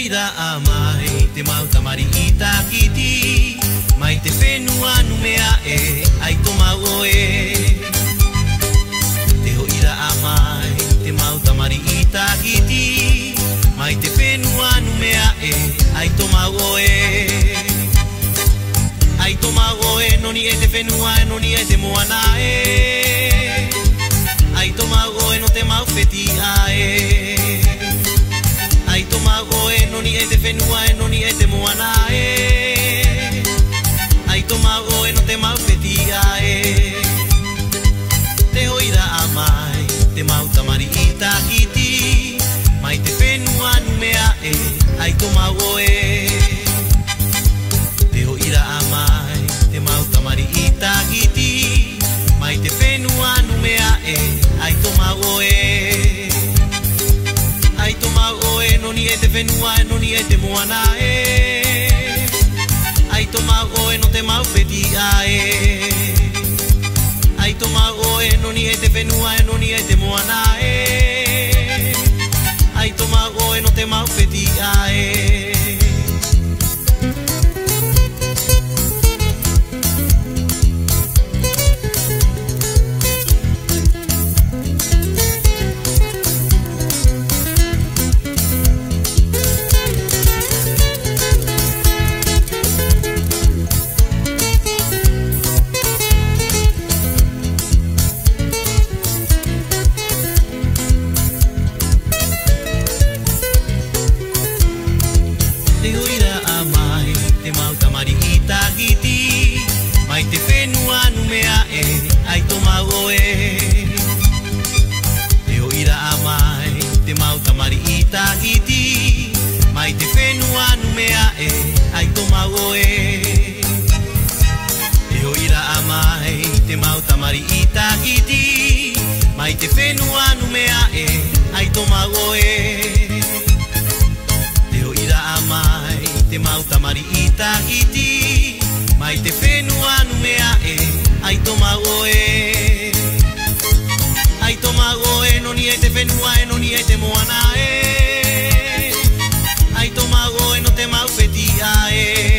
oira a mai te mau tamari i takiti mai te whenua numea e ai to mau oe. Te oira a mai te mau tamari i takiti mai te whenua numea e ai to mau oe. Ai to mau oe noni e te whenua e noni e te moana e. Ai to mau oe no te mau whetia e. Ai to mau oe noni e te whenua e noni e te moana e. Ai to mau oe no te mau whetia e. Te hoira a mai te mau tamari i takiti mai te whenua numea e ai to mau oe. Te hoira a mai te mau tamari i takiti mai te whenua numea e ai to mau oe. Ai to mau oe noni e te whenua e noni e te moana e. Ai to mau oe no te mau whetia e. Ai to mau oe noni e te whenua e noni e te moana e. Ai to mau oe no te mau whetia e. Mai te whenua numea e ai to mau oe. Te oira a mai te mau tamari i takiti mai te whenua numea e ai to mau oe. Te oira a mai te mau tamari i takiti mai te whenua numea e ai to mau oe. Te oira a mai te mau tamari i takiti mai te whenua numea e ai to mau oe. Ai to mau oe noni e te whenua e noni e te moana e. Ai to mau oe no te mau whetia e.